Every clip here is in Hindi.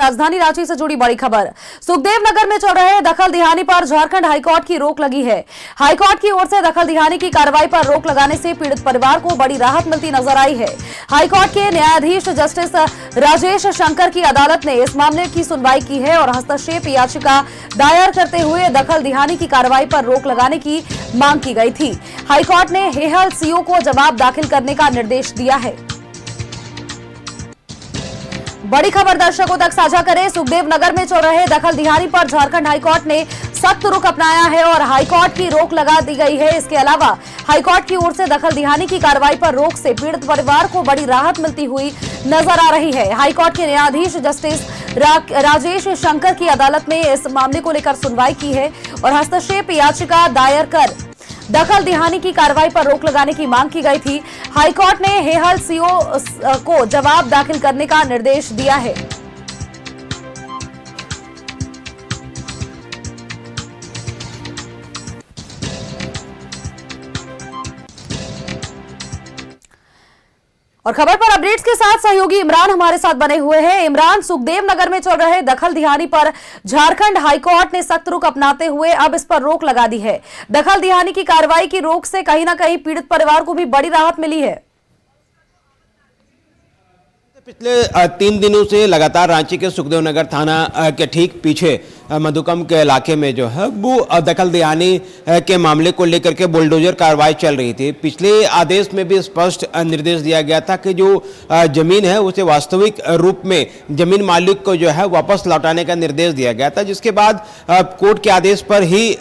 राजधानी रांची से जुड़ी बड़ी खबर। सुखदेव नगर में चल रहे दखल दिहानी पर झारखंड हाईकोर्ट की रोक लगी है। हाईकोर्ट की ओर से दखल दिहानी की कार्रवाई पर रोक लगाने से पीड़ित परिवार को बड़ी राहत मिलती नजर आई है। हाईकोर्ट के न्यायाधीश जस्टिस राजेश शंकर की अदालत ने इस मामले की सुनवाई की है और हस्तक्षेप याचिका दायर करते हुए दखल दिहानी की कार्रवाई पर रोक लगाने की मांग की गई थी। हाईकोर्ट ने हेहल सीओ को जवाब दाखिल करने का निर्देश दिया है। बड़ी खबर दर्शकों तक साझा करें। सुखदेव नगर में चल रहे दखल दिहानी पर झारखंड हाईकोर्ट ने सख्त रुख अपनाया है और हाईकोर्ट की रोक लगा दी गई है। इसके अलावा हाईकोर्ट की ओर से दखल दिहानी की कार्रवाई पर रोक से पीड़ित परिवार को बड़ी राहत मिलती हुई नजर आ रही है। हाईकोर्ट के न्यायाधीश जस्टिस राजेश शंकर की अदालत ने इस मामले को लेकर सुनवाई की है और हस्तक्षेप याचिका दायर कर दखल दिहानी की कार्रवाई पर रोक लगाने की मांग की गई थी। हाईकोर्ट ने हेहल सीओ को जवाब दाखिल करने का निर्देश दिया है। और खबर पर अपडेट्स के साथ सहयोगी इमरान हमारे साथ बने हुए हैं। इमरान, सुखदेव नगर में चल रहे दखल दिहानी पर झारखंड हाईकोर्ट ने सख्त रुख अपनाते हुए अब इस पर रोक लगा दी है। दखल दिहानी की कार्रवाई की रोक से कहीं ना कहीं पीड़ित परिवार को भी बड़ी राहत मिली है। पिछले 3 दिनों से लगातार रांची के सुखदेव नगर थाना के ठीक पीछे मधुकम के इलाके में जो है वो दखल दिहानी के मामले को लेकर के बुलडोजर कार्रवाई चल रही थी। पिछले आदेश में भी स्पष्ट निर्देश दिया गया था कि जो जमीन है उसे वास्तविक रूप में जमीन मालिक को जो है वापस लौटाने का निर्देश दिया गया था, जिसके बाद कोर्ट के आदेश पर ही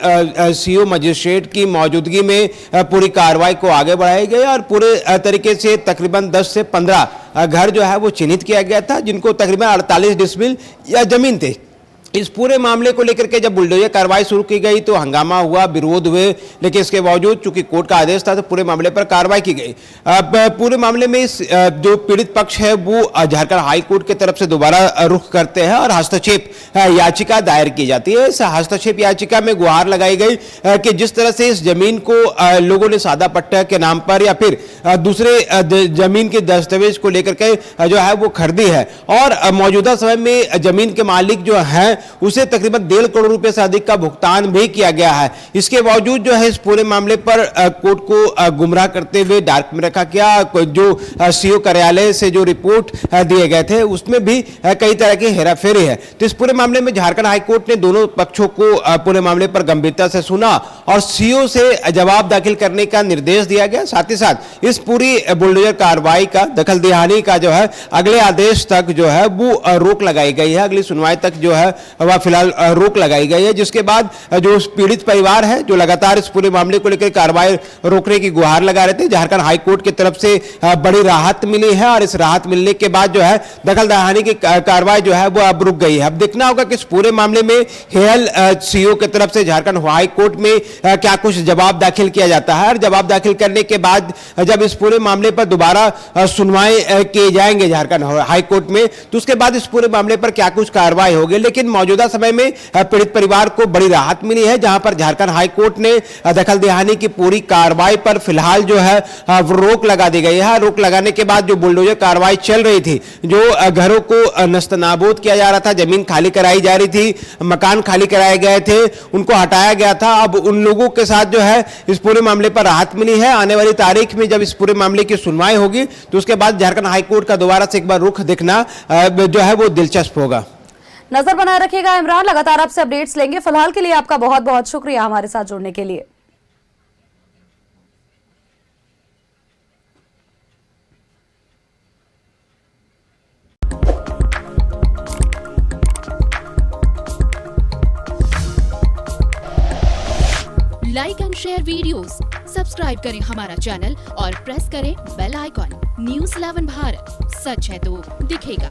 सीओ मजिस्ट्रेट की मौजूदगी में पूरी कार्रवाई को आगे बढ़ाई गई और पूरे तरीके से तकरीबन 10 से 15 घर जो है वो चिन्हित किया गया था, जिनको तकरीबन 48 डिसमिल या जमीन थे। इस पूरे मामले को लेकर के जब बुलडोजर कार्रवाई शुरू की गई तो हंगामा हुआ, विरोध हुए, लेकिन इसके बावजूद चूंकि कोर्ट का आदेश था तो पूरे मामले पर कार्रवाई की गई। अब पूरे मामले में इस जो पीड़ित पक्ष है वो झारखंड हाई कोर्ट की तरफ से दोबारा रुख करते हैं और हस्तक्षेप याचिका दायर की जाती है। इस हस्तक्षेप याचिका में गुहार लगाई गई कि जिस तरह से इस जमीन को लोगों ने सादा पट्टा के नाम पर या फिर दूसरे जमीन के दस्तावेज को लेकर के जो है वो खरीदी है और मौजूदा समय में जमीन के मालिक जो है उसे तकरीबन 1.5 करोड़ रुपए से अधिक का भुगतान भी किया गया है। इसके बावजूद जो है इस पूरे मामले पर कोर्ट को गुमराह करते हुए डार्क में रखा गया। जो सीओ कार्यालय से जो रिपोर्ट दिए गए थे उसमें भी कई तरह की हेराफेरी है। तो इस पूरे मामले में झारखंड हाईकोर्ट ने दोनों पक्षों को पूरे मामले पर गंभीरता से सुना और सीओ से जवाब दाखिल करने का निर्देश दिया गया। साथ ही साथ इस पूरी बुलडोजर कार्रवाई का दखल दिहानी का जो है अगले आदेश तक जो है वो रोक लगाई गई है। अगली सुनवाई तक जो है वह फिलहाल रोक लगाई गई है, जिसके बाद जो पीड़ित परिवार है जो लगातार इस पूरे मामले को लेकर कार्रवाई रोकने की गुहार लगा रहे थे, झारखंड हाई कोर्ट की तरफ से बड़ी राहत मिली है और इस राहत मिलने के बाद जो है दखल दिहानी की कार्रवाई जो है वो अब रुक गई है। अब देखना होगा कि इस पूरे मामले में हेहल सीओ की तरफ से झारखंड हाई कोर्ट में क्या कुछ जवाब दाखिल किया जाता है और जवाब दाखिल करने के बाद जब इस पूरे मामले पर दोबारा सुनवाई किए जाएंगे झारखंड हाई कोर्ट में तो उसके बाद इस पूरे मामले पर क्या कुछ कार्रवाई होगी। लेकिन मौजूदा समय में पीड़ित परिवार को बड़ी राहत मिली है, जहां पर झारखंड हाई कोर्ट ने दखल दिहानी की पूरी कार्रवाई पर फिलहाल जो है रोक लगा दी गई है। रोक लगाने के बाद जो बुलडोजर कार्रवाई चल रही थी, जो घरों को नस्तनाबूद किया जा रहा था, जमीन खाली कराई जा रही थी, मकान खाली कराए गए थे, उनको हटाया गया था। अब उन लोगों के साथ जो है इस पूरे मामले पर राहत मिली है। आने वाली तारीख में जब इस पूरे मामले की सुनवाई होगी तो उसके बाद झारखंड हाई कोर्ट का दोबारा से एक बार रुख देखना जो है वो दिलचस्प होगा। नजर बनाए रखिएगा इमरान, लगातार आपसे अपडेट्स लेंगे। फिलहाल के लिए आपका बहुत बहुत शुक्रिया हमारे साथ जुड़ने के लिए। Like and share videos, subscribe करें हमारा चैनल और प्रेस करें बेल आइकॉन। न्यूज़ 11 भारत, सच है तो दिखेगा।